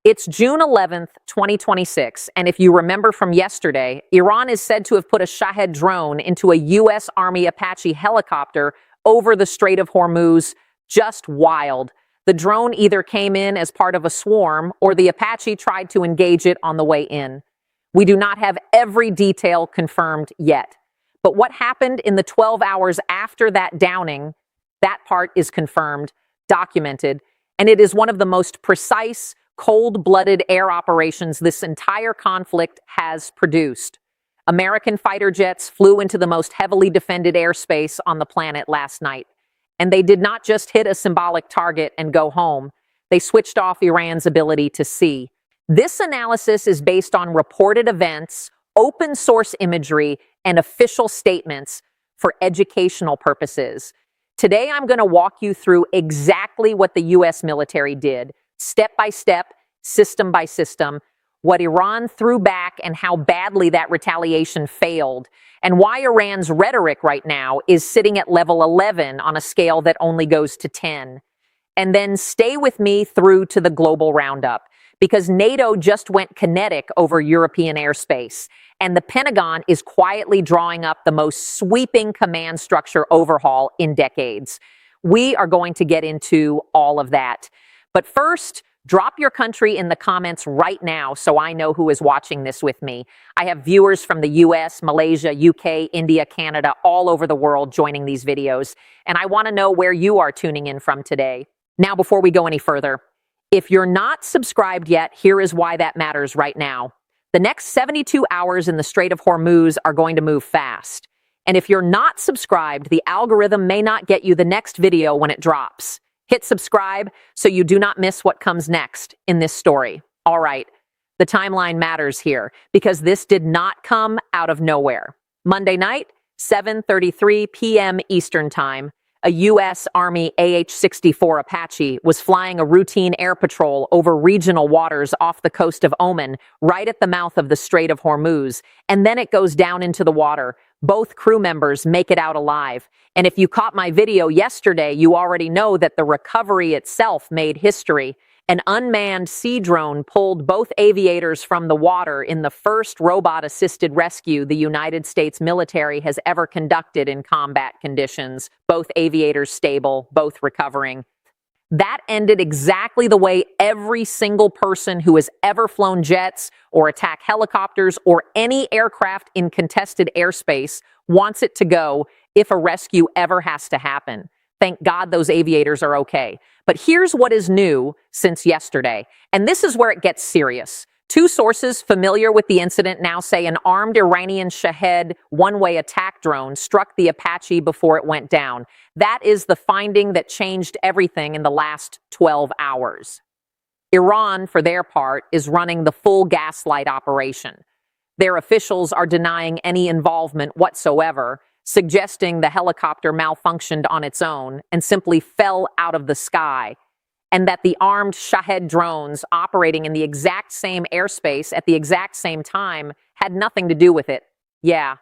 It's June 11th, 2026, and if you remember from yesterday, Iran is said to have put a Shahed drone into a U.S. Army Apache helicopter over the Strait of Hormuz. Just wild. The drone either came in as part of a swarm or the Apache tried to engage it on the way in. We do not have every detail confirmed yet. But what happened in the 12 hours after that downing, that part is confirmed, documented, and it is one of the most precise, cold-blooded air operations this entire conflict has produced. American fighter jets flew into the most heavily defended airspace on the planet last night. And they did not just hit a symbolic target and go home. They switched off Iran's ability to see. This analysis is based on reported events, open source imagery, and official statements for educational purposes. Today, I'm going to walk you through exactly what the U.S. military did, step by step, system by system, what Iran threw back and how badly that retaliation failed, and why Iran's rhetoric right now is sitting at level 11 on a scale that only goes to 10. And then stay with me through to the global roundup, because NATO just went kinetic over European airspace, and the Pentagon is quietly drawing up the most sweeping command structure overhaul in decades. We are going to get into all of that. But first, drop your country in the comments right now so I know who is watching this with me. I have viewers from the US, Malaysia, UK, India, Canada, all over the world joining these videos, and I want to know where you are tuning in from today. Now, before we go any further, if you're not subscribed yet, here is why that matters right now. The next 72 hours in the Strait of Hormuz are going to move fast. And if you're not subscribed, the algorithm may not get you the next video when it drops. Hit subscribe so you do not miss what comes next in this story. All right, the timeline matters here because this did not come out of nowhere. Monday night, 7:33 p.m. Eastern Time, a U.S. Army AH-64 Apache was flying a routine air patrol over regional waters off the coast of Oman, right at the mouth of the Strait of Hormuz, and then it goes down into the water. Both crew members make it out alive. And if you caught my video yesterday, you already know that the recovery itself made history. An unmanned sea drone pulled both aviators from the water in the first robot-assisted rescue the United States military has ever conducted in combat conditions. Both aviators stable, both recovering. That ended exactly the way every single person who has ever flown jets or attack helicopters or any aircraft in contested airspace wants it to go if a rescue ever has to happen. Thank God those aviators are okay. But here's what is new since yesterday, and this is where it gets serious. Two sources familiar with the incident now say an armed Iranian Shahed one-way attack drone struck the Apache before it went down. That is the finding that changed everything in the last 12 hours. Iran, for their part, is running the full gaslight operation. Their officials are denying any involvement whatsoever, suggesting the helicopter malfunctioned on its own and simply fell out of the sky, and that the armed Shahed drones operating in the exact same airspace at the exact same time had nothing to do with it. Yeah,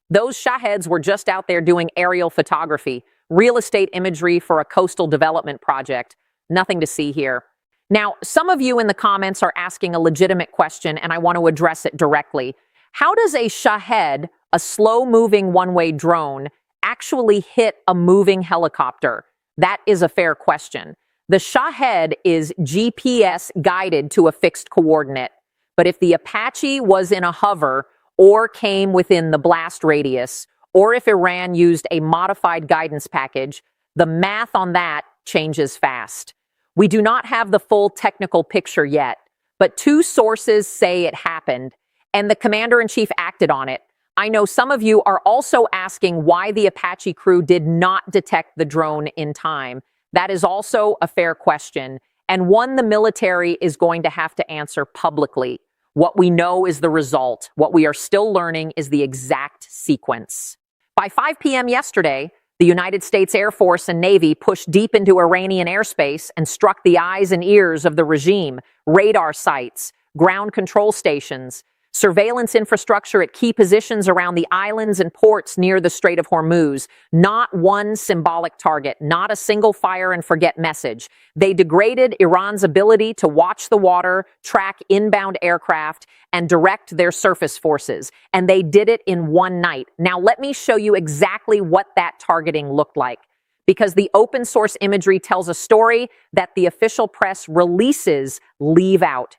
those Shaheds were just out there doing aerial photography, real estate imagery for a coastal development project. Nothing to see here. Now, some of you in the comments are asking a legitimate question, and I want to address it directly. How does a Shahed, a slow-moving one-way drone, actually hit a moving helicopter? That is a fair question. The Shahed is GPS guided to a fixed coordinate, but if the Apache was in a hover or came within the blast radius, or if Iran used a modified guidance package, the math on that changes fast. We do not have the full technical picture yet, but two sources say it happened, and the commander-in-chief acted on it. I know some of you are also asking why the Apache crew did not detect the drone in time. That is also a fair question, and one the military is going to have to answer publicly. What we know is the result. What we are still learning is the exact sequence. By 5 p.m. yesterday, the United States Air Force and Navy pushed deep into Iranian airspace and struck the eyes and ears of the regime, radar sites, ground control stations. Surveillance infrastructure at key positions around the islands and ports near the Strait of Hormuz. Not one symbolic target, not a single fire and forget message. They degraded Iran's ability to watch the water, track inbound aircraft, and direct their surface forces. And they did it in one night. Now let me show you exactly what that targeting looked like, because the open source imagery tells a story that the official press releases leave out.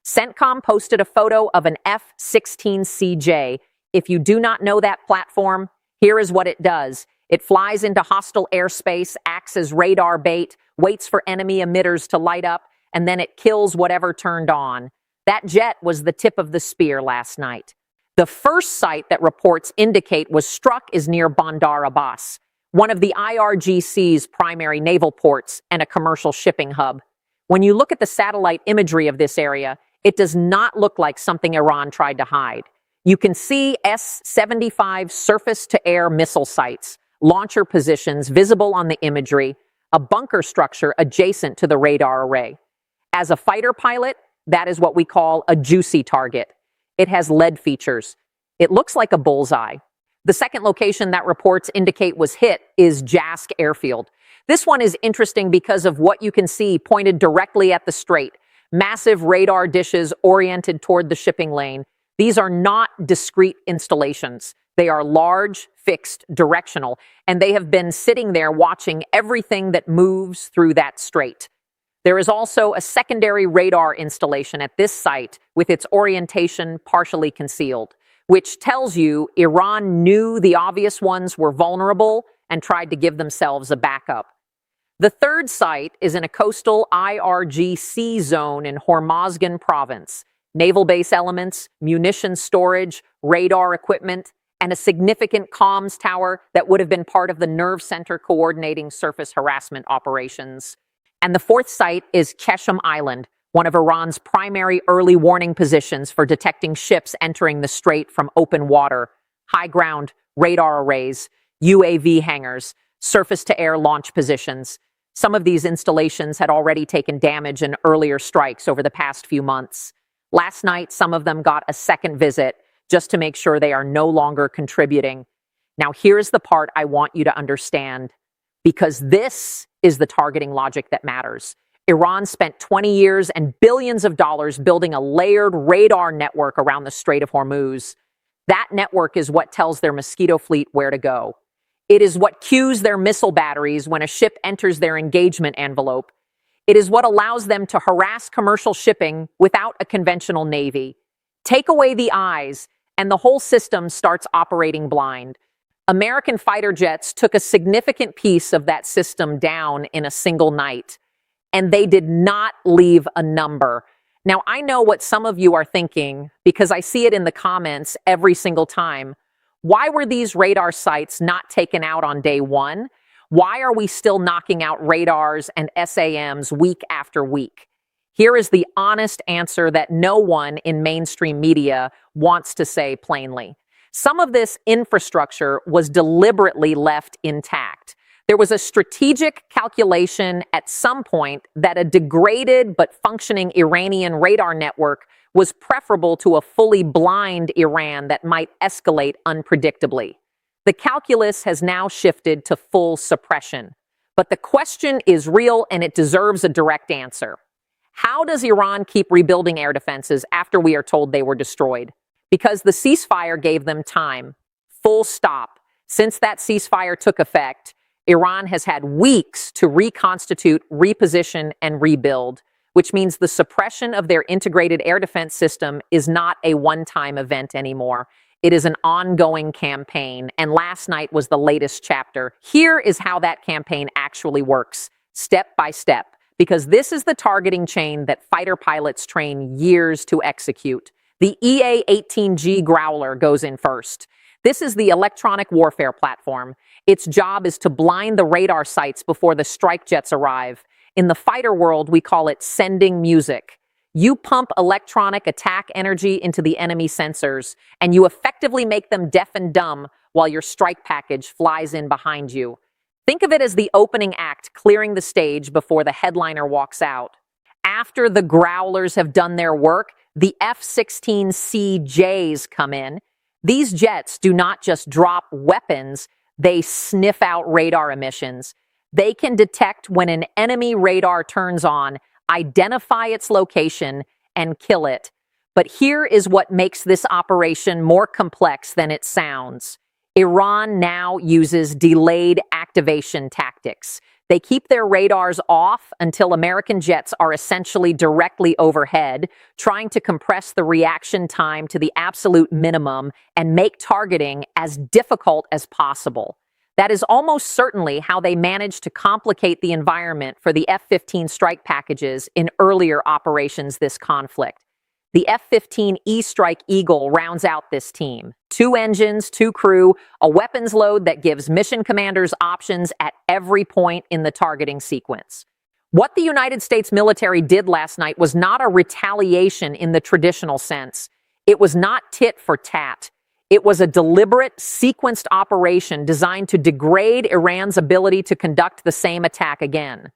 CENTCOM posted a photo of an F-16CJ. If you do not know that platform, here is what it does. It flies into hostile airspace, acts as radar bait, waits for enemy emitters to light up, and then it kills whatever turned on. That jet was the tip of the spear last night. The first site that reports indicate was struck is near Bandar Abbas, one of the IRGC's primary naval ports and a commercial shipping hub. When you look at the satellite imagery of this area, it does not look like something Iran tried to hide. You can see S-75 surface-to-air missile sites, launcher positions visible on the imagery, a bunker structure adjacent to the radar array. As a fighter pilot, that is what we call a juicy target. It has lead features. It looks like a bullseye. The second location that reports indicate was hit is Jask airfield. This one is interesting because of what you can see pointed directly at the strait. Massive radar dishes oriented toward the shipping lane. These are not discrete installations. They are large, fixed, directional, and they have been sitting there watching everything that moves through that strait. There is also a secondary radar installation at this site with its orientation partially concealed, which tells you Iran knew the obvious ones were vulnerable and tried to give themselves a backup. The third site is in a coastal IRGC zone in Hormozgan province. Naval base elements, munitions storage, radar equipment, and a significant comms tower that would have been part of the nerve center coordinating surface harassment operations. And the fourth site is Qeshm Island, one of Iran's primary early warning positions for detecting ships entering the strait from open water, high ground, radar arrays, UAV hangars, surface-to-air launch positions. Some of these installations had already taken damage in earlier strikes over the past few months. Last night, some of them got a second visit just to make sure they are no longer contributing. Now, here's the part I want you to understand, because this is the targeting logic that matters. Iran spent 20 years and billions of dollars building a layered radar network around the Strait of Hormuz. That network is what tells their Mosquito fleet where to go. It is what cues their missile batteries when a ship enters their engagement envelope. It is what allows them to harass commercial shipping without a conventional navy. Take away the eyes, and the whole system starts operating blind. American fighter jets took a significant piece of that system down in a single night, and they did not leave a number. Now, I know what some of you are thinking, because I see it in the comments every single time. Why were these radar sites not taken out on day one? Why are we still knocking out radars and SAMs week after week? Here is the honest answer that no one in mainstream media wants to say plainly. Some of this infrastructure was deliberately left intact. There was a strategic calculation at some point that a degraded but functioning Iranian radar network was preferable to a fully blind Iran that might escalate unpredictably. The calculus has now shifted to full suppression. But the question is real and it deserves a direct answer. How does Iran keep rebuilding air defenses after we are told they were destroyed? Because the ceasefire gave them time. Full stop. Since that ceasefire took effect, Iran has had weeks to reconstitute, reposition, and rebuild, which means the suppression of their integrated air defense system is not a one-time event anymore. It is an ongoing campaign, and last night was the latest chapter. Here is how that campaign actually works, step by step, because this is the targeting chain that fighter pilots train years to execute. The EA-18G Growler goes in first. This is the electronic warfare platform. Its job is to blind the radar sites before the strike jets arrive. In the fighter world, we call it sending music. You pump electronic attack energy into the enemy sensors, and you effectively make them deaf and dumb while your strike package flies in behind you. Think of it as the opening act clearing the stage before the headliner walks out. After the Growlers have done their work, the F-16CJs come in. These jets do not just drop weapons, they sniff out radar emissions. They can detect when an enemy radar turns on, identify its location, and kill it. But here is what makes this operation more complex than it sounds. Iran now uses delayed activation tactics. They keep their radars off until American jets are essentially directly overhead, trying to compress the reaction time to the absolute minimum and make targeting as difficult as possible. That is almost certainly how they managed to complicate the environment for the F-15 strike packages in earlier operations this conflict. The F-15E Strike Eagle rounds out this team. 2 engines, 2 crew, a weapons load that gives mission commanders options at every point in the targeting sequence. What the United States military did last night was not a retaliation in the traditional sense. It was not tit for tat. It was a deliberate, sequenced operation designed to degrade Iran's ability to conduct the same attack again.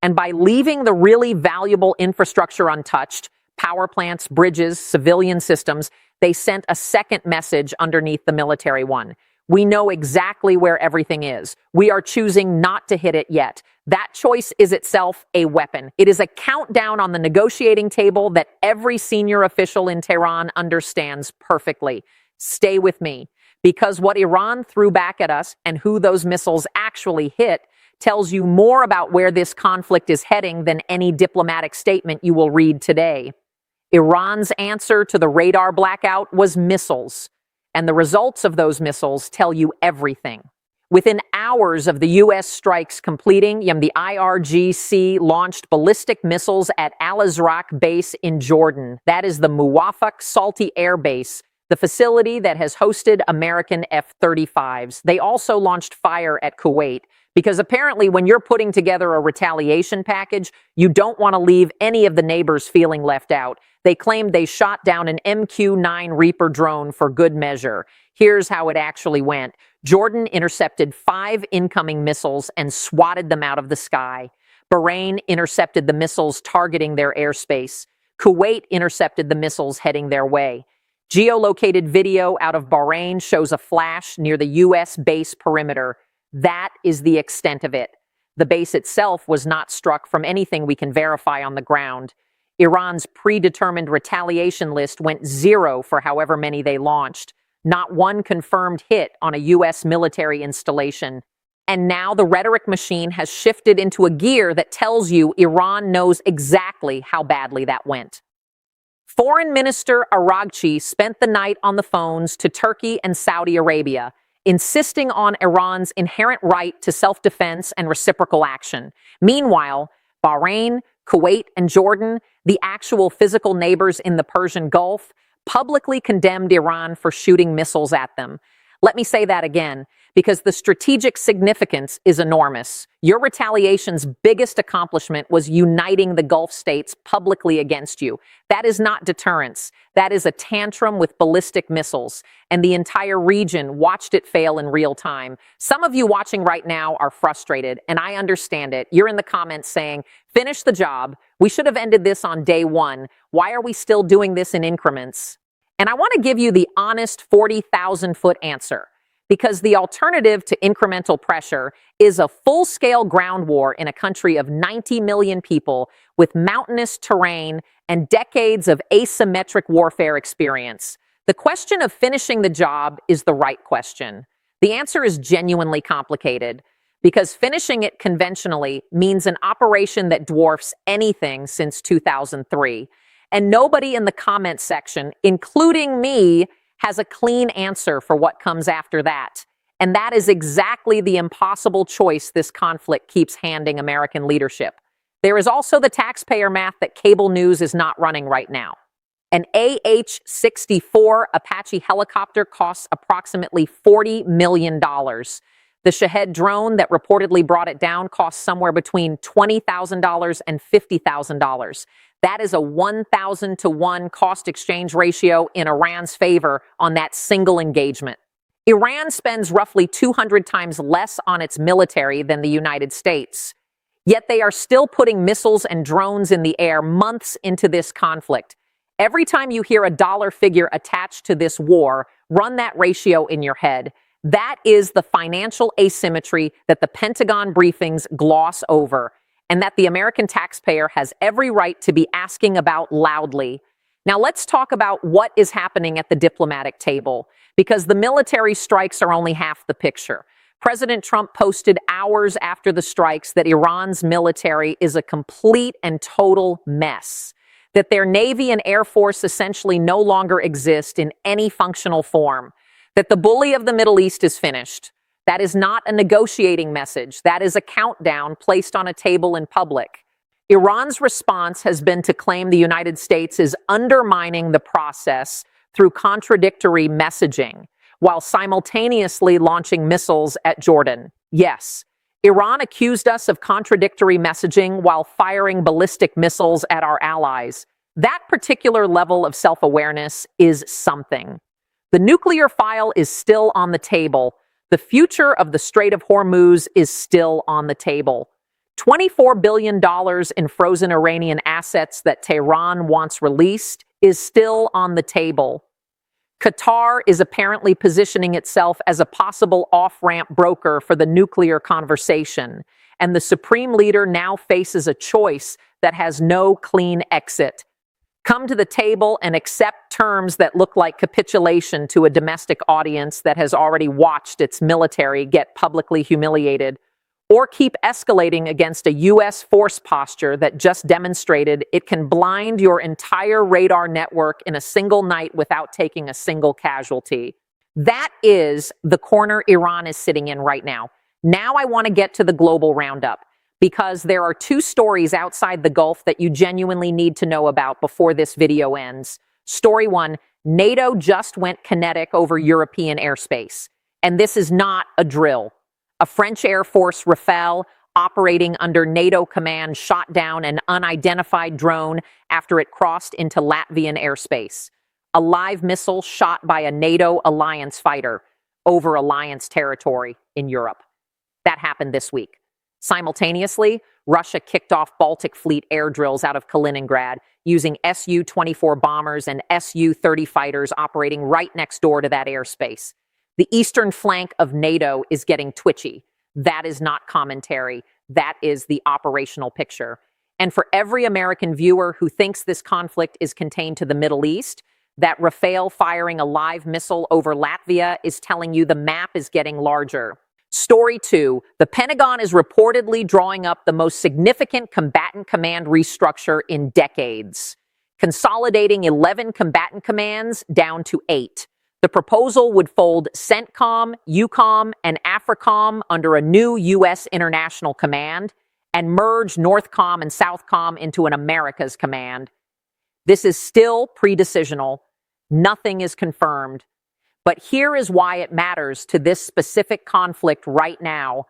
And by leaving the really valuable infrastructure untouched, power plants, bridges, civilian systems, they sent a second message underneath the military one. We know exactly where everything is. We are choosing not to hit it yet. That choice is itself a weapon. It is a countdown on the negotiating table that every senior official in Tehran understands perfectly. Stay with me, because what Iran threw back at us and who those missiles actually hit tells you more about where this conflict is heading than any diplomatic statement you will read today. Iran's answer to the radar blackout was missiles, and the results of those missiles tell you everything. Within hours of the U.S. strikes completing, the IRGC launched ballistic missiles at Al-Azraq base in Jordan. That is the Muwafaq Salty Air Base, the facility that has hosted American F-35s. They also launched fire at Kuwait, because apparently when you're putting together a retaliation package, you don't want to leave any of the neighbors feeling left out. They claimed they shot down an MQ-9 Reaper drone for good measure. Here's how it actually went. Jordan intercepted 5 incoming missiles and swatted them out of the sky. Bahrain intercepted the missiles targeting their airspace. Kuwait intercepted the missiles heading their way. Geolocated video out of Bahrain shows a flash near the U.S. base perimeter. That is the extent of it. The base itself was not struck from anything we can verify on the ground. Iran's predetermined retaliation list went 0 for however many they launched. Not one confirmed hit on a U.S. military installation. And now the rhetoric machine has shifted into a gear that tells you Iran knows exactly how badly that went. Foreign Minister Araghchi spent the night on the phones to Turkey and Saudi Arabia, insisting on Iran's inherent right to self-defense and reciprocal action. Meanwhile, Bahrain, Kuwait, and Jordan, the actual physical neighbors in the Persian Gulf, publicly condemned Iran for shooting missiles at them. Let me say that again, because the strategic significance is enormous. Your retaliation's biggest accomplishment was uniting the Gulf states publicly against you. That is not deterrence. That is a tantrum with ballistic missiles, and the entire region watched it fail in real time. Some of you watching right now are frustrated, and I understand it. You're in the comments saying, finish the job. We should have ended this on day 1. Why are we still doing this in increments? And I want to give you the honest 40,000-foot answer, because the alternative to incremental pressure is a full-scale ground war in a country of 90 million people with mountainous terrain and decades of asymmetric warfare experience. The question of finishing the job is the right question. The answer is genuinely complicated, because finishing it conventionally means an operation that dwarfs anything since 2003. And nobody in the comment section, including me, has a clean answer for what comes after that. And that is exactly the impossible choice this conflict keeps handing American leadership. There is also the taxpayer math that cable news is not running right now. An AH-64 Apache helicopter costs approximately $40 million. The Shahed drone that reportedly brought it down costs somewhere between $20,000 and $50,000. That is a 1,000 to 1 cost exchange ratio in Iran's favor on that single engagement. Iran spends roughly 200 times less on its military than the United States. Yet they are still putting missiles and drones in the air months into this conflict. Every time you hear a dollar figure attached to this war, run that ratio in your head. That is the financial asymmetry that the Pentagon briefings gloss over, and that the American taxpayer has every right to be asking about loudly. Now let's talk about what is happening at the diplomatic table, because the military strikes are only half the picture. President Trump posted hours after the strikes that Iran's military is a complete and total mess, that their Navy and Air Force essentially no longer exist in any functional form, that the bully of the Middle East is finished. That is not a negotiating message. That is a countdown placed on a table in public. Iran's response has been to claim the United States is undermining the process through contradictory messaging, while simultaneously launching missiles at Jordan. Yes, Iran accused us of contradictory messaging while firing ballistic missiles at our allies. That particular level of self-awareness is something. The nuclear file is still on the table. The future of the Strait of Hormuz is still on the table. $24 billion in frozen Iranian assets that Tehran wants released is still on the table. Qatar is apparently positioning itself as a possible off-ramp broker for the nuclear conversation, and the supreme leader now faces a choice that has no clean exit. Come to the table and accept terms that look like capitulation to a domestic audience that has already watched its military get publicly humiliated, or keep escalating against a U.S. force posture that just demonstrated it can blind your entire radar network in a single night without taking a single casualty. That is the corner Iran is sitting in right now. Now I want to get to the global roundup, because there are two stories outside the Gulf that you genuinely need to know about before this video ends. Story one, NATO just went kinetic over European airspace. And this is not a drill. A French Air Force Rafale operating under NATO command shot down an unidentified drone after it crossed into Latvian airspace. A live missile shot by a NATO alliance fighter over alliance territory in Europe. That happened this week. Simultaneously, Russia kicked off Baltic Fleet air drills out of Kaliningrad using Su-24 bombers and Su-30 fighters operating right next door to that airspace. The eastern flank of NATO is getting twitchy. That is not commentary. That is the operational picture. And for every American viewer who thinks this conflict is contained to the Middle East, that Rafale firing a live missile over Latvia is telling you the map is getting larger. Story two, the Pentagon is reportedly drawing up the most significant combatant command restructure in decades, consolidating 11 combatant commands down to 8. The proposal would fold CENTCOM, EUCOM, and AFRICOM under a new U.S. international command and merge NORTHCOM and SOUTHCOM into an Americas command. This is still pre-decisional. Nothing is confirmed. But here is why it matters to this specific conflict right now.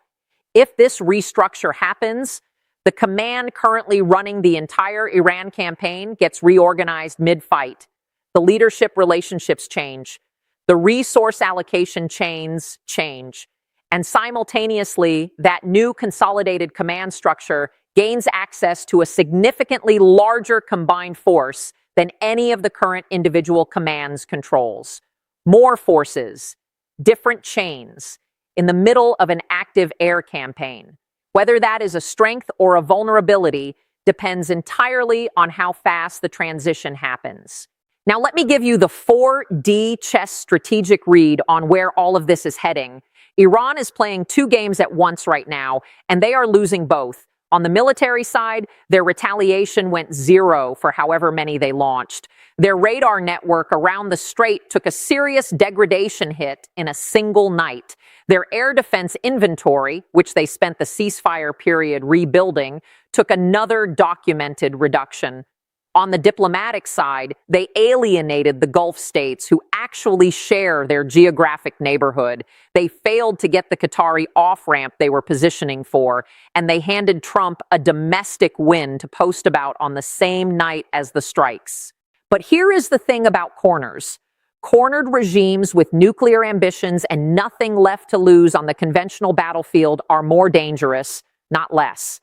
If this restructure happens, the command currently running the entire Iran campaign gets reorganized mid-fight. The leadership relationships change. The resource allocation chains change. And simultaneously, that new consolidated command structure gains access to a significantly larger combined force than any of the current individual commands controls. More forces, different chains, in the middle of an active air campaign. Whether that is a strength or a vulnerability depends entirely on how fast the transition happens. Now let me give you the 4D chess strategic read on where all of this is heading. Iran is playing two games at once right now, and they are losing both. On the military side, their retaliation went 0 for however many they launched. Their radar network around the strait took a serious degradation hit in a single night. Their air defense inventory, which they spent the ceasefire period rebuilding, took another documented reduction. On the diplomatic side, they alienated the Gulf states who actually share their geographic neighborhood. They failed to get the Qatari off-ramp they were positioning for, and they handed Trump a domestic win to post about on the same night as the strikes. But here is the thing about corners. Cornered regimes with nuclear ambitions and nothing left to lose on the conventional battlefield are more dangerous, not less.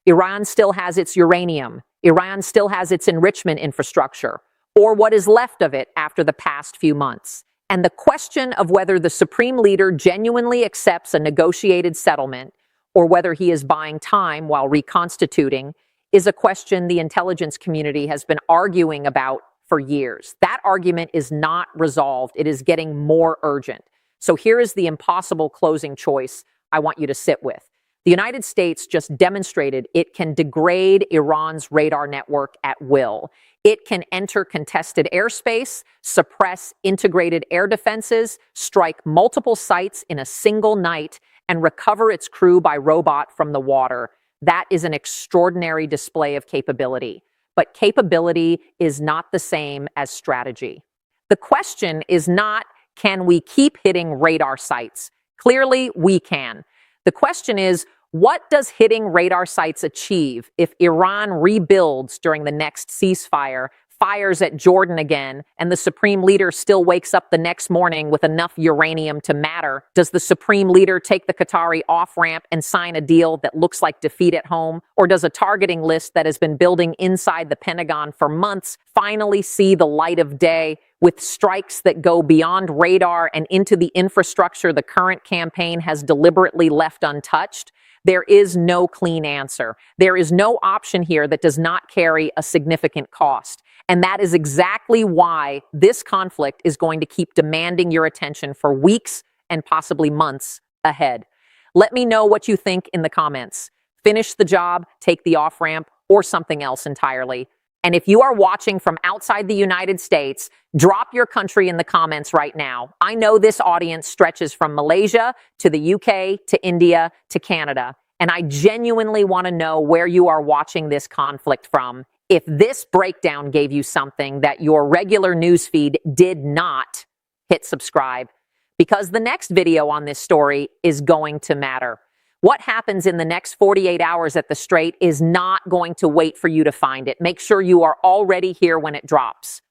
Iran still has its uranium. Iran still has its enrichment infrastructure. or what is left of it after the past few months. And the question of whether the supreme leader genuinely accepts a negotiated settlement or whether he is buying time while reconstituting is a question the intelligence community has been arguing about for years. That argument is not resolved. It is getting more urgent. So here is the impossible closing choice I want you to sit with. The United States just demonstrated it can degrade Iran's radar network at will. It can enter contested airspace, suppress integrated air defenses, strike multiple sites in a single night, and recover its crew by robot from the water. That is an extraordinary display of capability. But capability is not the same as strategy. The question is not, can we keep hitting radar sites? Clearly, we can. The question is, what does hitting radar sites achieve if Iran rebuilds during the next ceasefire, fires at Jordan again, and the supreme leader still wakes up the next morning with enough uranium to matter? Does the supreme leader take the Qatari off-ramp and sign a deal that looks like defeat at home? Or does a targeting list that has been building inside the Pentagon for months finally see the light of day with strikes that go beyond radar and into the infrastructure the current campaign has deliberately left untouched? There is no clean answer. There is no option here that does not carry a significant cost. And that is exactly why this conflict is going to keep demanding your attention for weeks and possibly months ahead. Let me know what you think in the comments. Finish the job, take the off-ramp, or something else entirely. And if you are watching from outside the United States, drop your country in the comments right now. I know this audience stretches from Malaysia to the UK to India to Canada, and I genuinely want to know where you are watching this conflict from. If this breakdown gave you something that your regular newsfeed did not, hit subscribe, because the next video on this story is going to matter. What happens in the next 48 hours at the Strait is not going to wait for you to find it. Make sure you are already here when it drops.